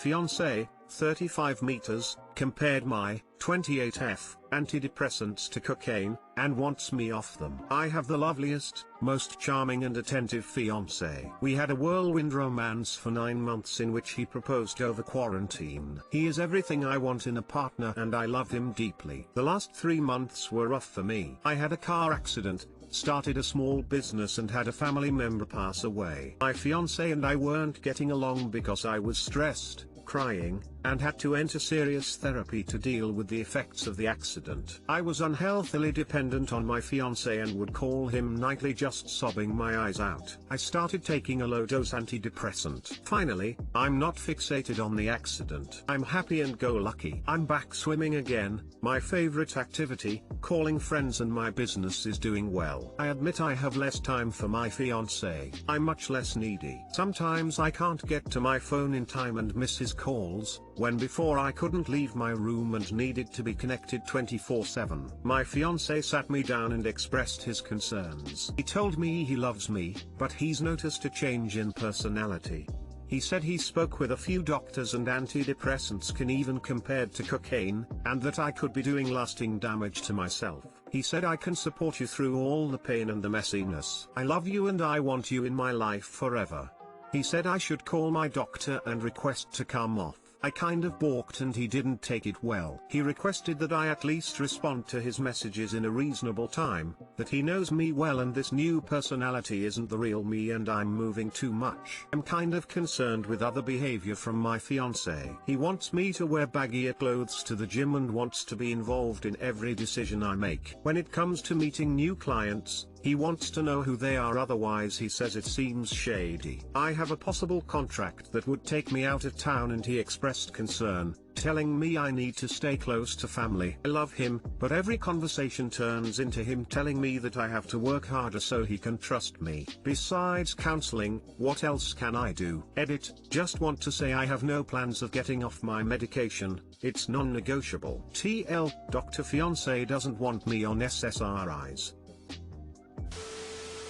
Fiancé, 35 meters, compared my 28F antidepressants to cocaine, and wants me off them. I have the loveliest, most charming and attentive fiancé. We had a whirlwind romance for 9 months in which he proposed over quarantine. He is everything I want in a partner and I love him deeply. The last 3 months were rough for me. I had a car accident, started a small business and had a family member pass away. My fiancé and I weren't getting along because I was stressed, crying, and had to enter serious therapy to deal with the effects of the accident. I was unhealthily dependent on my fiancé and would call him nightly just sobbing my eyes out. I started taking a low-dose antidepressant. Finally, I'm not fixated on the accident. I'm happy and go lucky. I'm back swimming again, my favorite activity, calling friends, and my business is doing well. I admit I have less time for my fiancé. I'm much less needy. Sometimes I can't get to my phone in time and miss his calls, when before I couldn't leave my room and needed to be connected 24/7. My fiancé sat me down and expressed his concerns. He told me he loves me, but he's noticed a change in personality. He said he spoke with a few doctors and antidepressants can even compared to cocaine, and that I could be doing lasting damage to myself. He said I can support you through all the pain and the messiness. I love you and I want you in my life forever. He said I should call my doctor and request to come off. I kind of balked and he didn't take it well. He requested that I at least respond to his messages in a reasonable time, that he knows me well and this new personality isn't the real me and I'm moving too much. I'm kind of concerned with other behavior from my fiancé. He wants me to wear baggier clothes to the gym and wants to be involved in every decision I make. When it comes to meeting new clients, he wants to know who they are, otherwise he says it seems shady. I have a possible contract that would take me out of town and he expressed concern, telling me I need to stay close to family. I love him, but every conversation turns into him telling me that I have to work harder so he can trust me. Besides counseling, what else can I do? Edit, just want to say I have no plans of getting off my medication, it's non-negotiable. TL, Dr. Fiancé doesn't want me on SSRIs.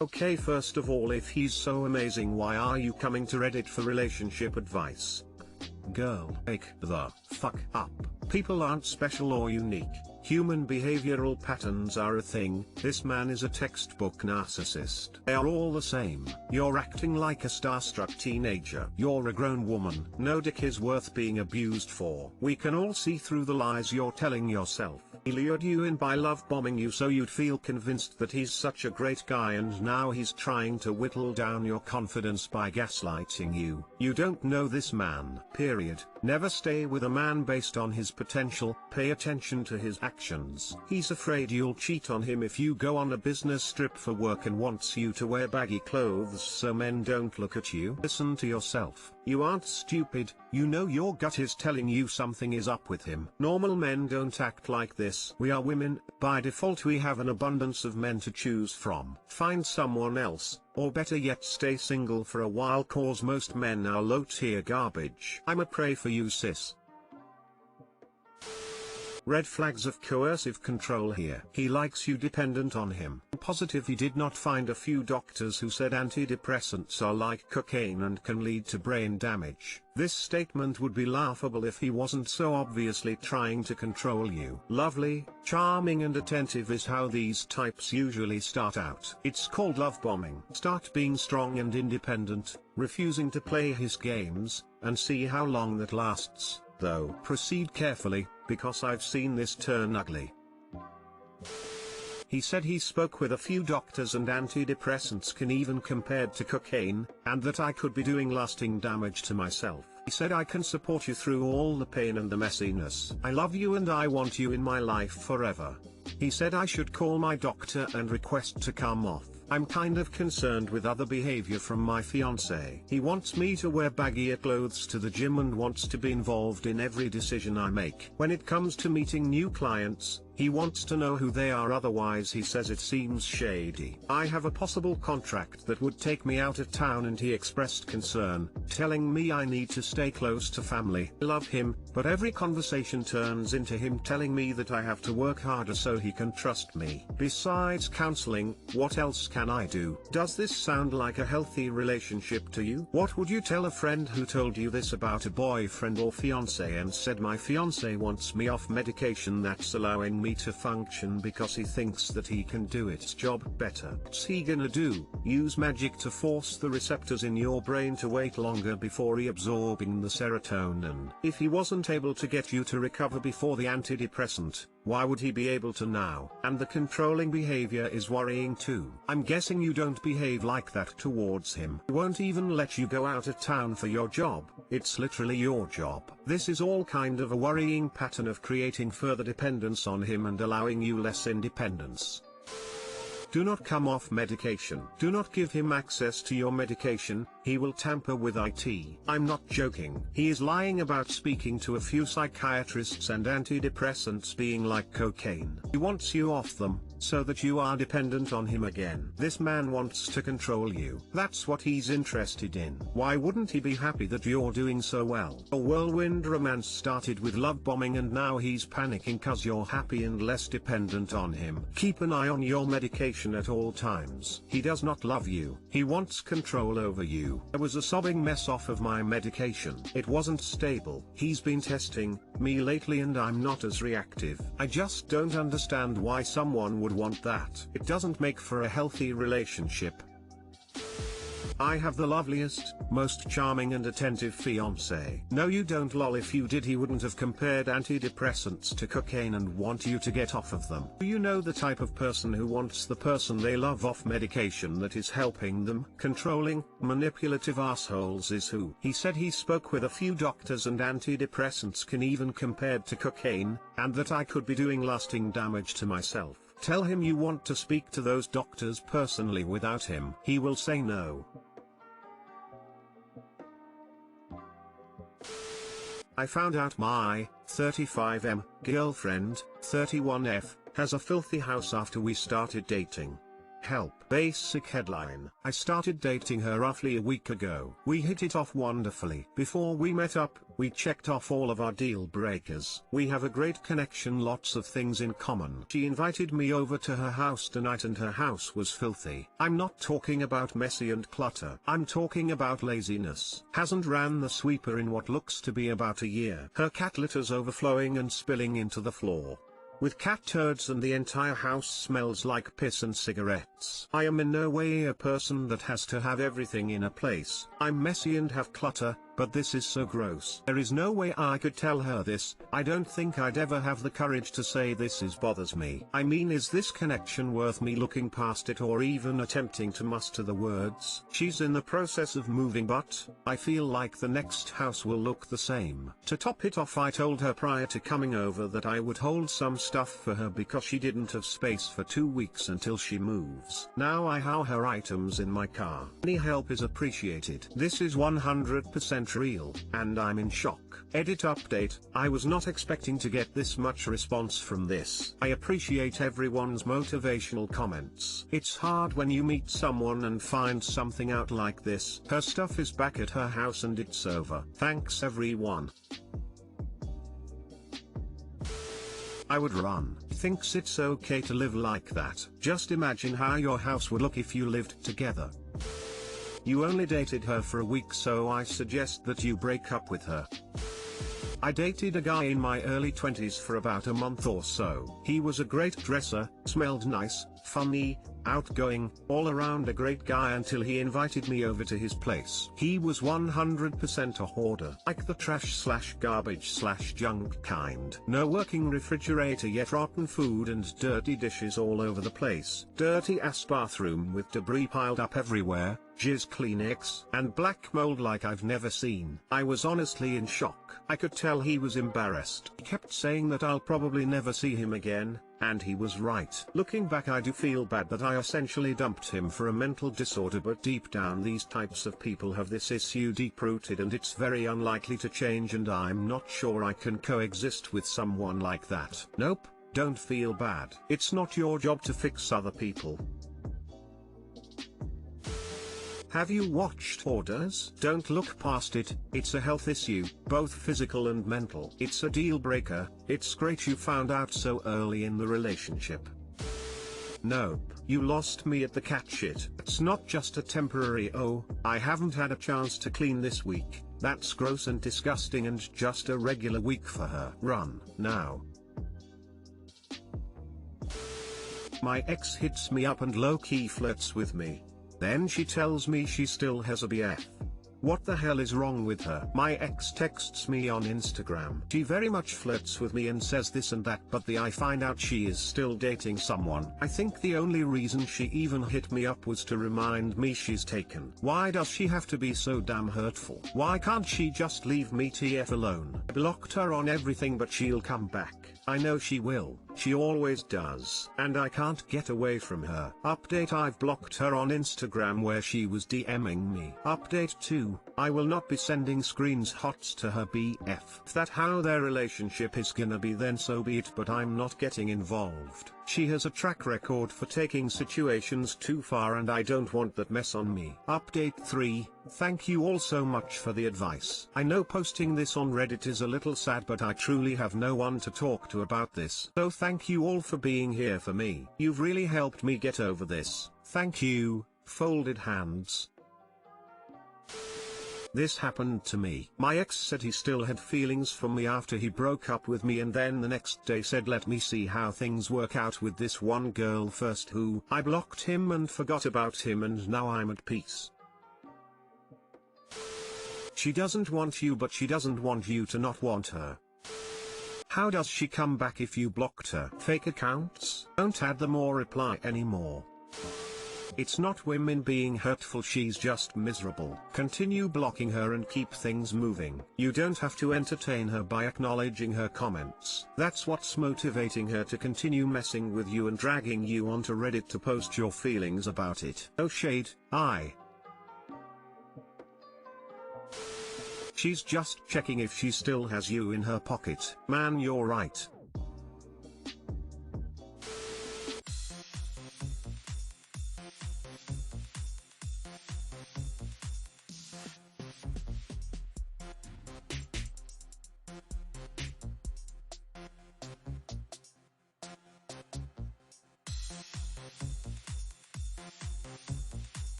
Okay, first of all, if he's so amazing, why are you coming to Reddit for relationship advice? Girl, wake the fuck up. People aren't special or unique. Human behavioral patterns are a thing. This man is a textbook narcissist. They are all the same. You're acting like a starstruck teenager. You're a grown woman. No dick is worth being abused for. We can all see through the lies you're telling yourself. He lured you in by love bombing you so you'd feel convinced that he's such a great guy, and now he's trying to whittle down your confidence by gaslighting you. You don't know this man. Period. Never stay with a man based on his potential. Pay attention to his actions. He's afraid you'll cheat on him if you go on a business trip for work and wants you to wear baggy clothes so men don't look at you. Listen to yourself. You aren't stupid. You know your gut is telling you something is up with him. Normal men don't act like this. We are women. By default we have an abundance of men to choose from. Find someone else, or better yet stay single for a while, cause most men are low-tier garbage. I'ma pray for you, sis. Red flags of coercive control here. He likes you dependent on him. Positive he did not find a few doctors who said antidepressants are like cocaine and can lead to brain damage. This statement would be laughable if he wasn't so obviously trying to control you. Lovely, charming and attentive is how these types usually start out. It's called love bombing. Start being strong and independent, refusing to play his games, and see how long that lasts. Though proceed carefully, because I've seen this turn ugly. He said he spoke with a few doctors and antidepressants can even compared to cocaine, and that I could be doing lasting damage to myself. He said I can support you through all the pain and the messiness. I love you and I want you in my life forever. He said I should call my doctor and request to come off. I'm kind of concerned with other behavior from my fiancé. He wants me to wear baggier clothes to the gym and wants to be involved in every decision I make. When it comes to meeting new clients, he wants to know who they are, otherwise he says it seems shady. I have a possible contract that would take me out of town and he expressed concern, telling me I need to stay close to family. I love him, but every conversation turns into him telling me that I have to work harder so so he can trust me. Besides counseling, what else can I do? Does this sound like a healthy relationship to you? What would you tell a friend who told you this about a boyfriend or fiancé and said my fiancé wants me off medication that's allowing me to function because he thinks that he can do its job better? What's he gonna do? Use magic to force the receptors in your brain to wait longer before reabsorbing the serotonin? If he wasn't able to get you to recover before the antidepressant, why would he be able to now? And the controlling behavior is worrying too. I'm guessing you don't behave like that towards him. He won't even let you go out of town for your job. It's literally your job. This is all kind of a worrying pattern of creating further dependence on him and allowing you less independence. Do not come off medication. Do not give him access to your medication, he will tamper with it. I'm not joking. He is lying about speaking to a few psychiatrists and antidepressants being like cocaine. He wants you off them, so that you are dependent on him again. This man wants to control you. That's what he's interested in. Why wouldn't he be happy that you're doing so well? A whirlwind romance started with love bombing and now he's panicking cause you're happy and less dependent on him. Keep an eye on your medication at all times. He does not love you. He wants control over you. I was a sobbing mess off of my medication. It wasn't stable. He's been testing me lately and I'm not as reactive. I just don't understand why someone would want that. It doesn't make for a healthy relationship. I have the loveliest, most charming and attentive fiancé. No you don't lol, if you did he wouldn't have compared antidepressants to cocaine and want you to get off of them. Do you know the type of person who wants the person they love off medication that is helping them? Controlling, manipulative assholes is who. He said he spoke with a few doctors and antidepressants can even compared to cocaine, and that I could be doing lasting damage to myself. Tell him you want to speak to those doctors personally without him. He will say no. I found out my 35M girlfriend, 31F, has a filthy house after we started dating. Help. Basic headline. I started dating her roughly a week ago. We hit it off wonderfully. Before we met up, we checked off all of our deal breakers. We have a great connection, lots of things in common. She invited me over to her house tonight and her house was filthy. I'm not talking about messy and clutter. I'm talking about laziness. Hasn't ran the sweeper in what looks to be about a year. Her cat litter's overflowing and spilling into the floor. With cat turds and the entire house smells like piss and cigarettes. I am in no way a person that has to have everything in a place. I'm messy and have clutter, but this is so gross. There is no way I could tell her this. I don't think I'd ever have the courage to say this bothers me. I mean, is this connection worth me looking past it or even attempting to muster the words? She's in the process of moving, but I feel like the next house will look the same. To top it off, I told her prior to coming over that I would hold some stuff for her because she didn't have space for 2 weeks until she moves. Now I have her items in my car. Any help is appreciated. This is 100% real, and I'm in shock. Edit update. I was not expecting to get this much response from this. I appreciate everyone's motivational comments. It's hard when you meet someone and find something out like this. Her stuff is back at her house and it's over. Thanks everyone. I would run. Thinks it's okay to live like that. Just imagine how your house would look if you lived together. You only dated her for a week, so I suggest that you break up with her. I dated a guy in my early 20s for about a month or so. He was a great dresser, smelled nice, funny, outgoing, all around a great guy until he invited me over to his place. He was 100% a hoarder, like the trash/garbage/junk kind. No working refrigerator, yet rotten food and dirty dishes all over the place. Dirty ass bathroom with debris piled up everywhere, jizz Kleenex, and black mold like I've never seen. I was honestly in shock. I could tell he was embarrassed. He kept saying that I'll probably never see him again, and he was right. Looking back, I do feel bad that I essentially dumped him for a mental disorder, but deep down these types of people have this issue deep rooted and it's very unlikely to change, and I'm not sure I can coexist with someone like that. Nope, don't feel bad. It's not your job to fix other people. Have you watched Orders? Don't look past it, it's a health issue, both physical and mental. It's a deal breaker. It's great you found out so early in the relationship. Nope, you lost me at the cat shit. It's not just a temporary "oh, I haven't had a chance to clean this week." That's gross and disgusting and just a regular week for her. Run, now. My ex hits me up and low-key flirts with me. Then she tells me she still has a BF. What the hell is wrong with her? My ex texts me on Instagram. She very much flirts with me and says this and that, but I find out she is still dating someone. I think the only reason she even hit me up was to remind me she's taken. Why does she have to be so damn hurtful? Why can't she just leave me TF alone? I blocked her on everything, but she'll come back. I know she will. She always does. And I can't get away from her. Update: I've blocked her on Instagram where she was DMing me. Update 2, I will not be sending screenshots to her BF. If that's how their relationship is gonna be, then so be it, but I'm not getting involved. She has a track record for taking situations too far and I don't want that mess on me. Update 3, thank you all so much for the advice. I know posting this on Reddit is a little sad, but I truly have no one to talk to about this. So thank you all for being here for me. You've really helped me get over this. Thank you. Folded hands. This happened to me. My ex said he still had feelings for me after he broke up with me, and then the next day said let me see how things work out with this one girl first. I blocked him and forgot about him, and now I'm at peace. She doesn't want you, but she doesn't want you to not want her. How does she come back if you blocked her? Fake accounts? Don't add them or reply anymore. It's not women being hurtful, she's just miserable. Continue blocking her and keep things moving. You don't have to entertain her by acknowledging her comments. That's what's motivating her to continue messing with you and dragging you onto Reddit to post your feelings about it. No shade, she's just checking if she still has you in her pocket. Man, you're right.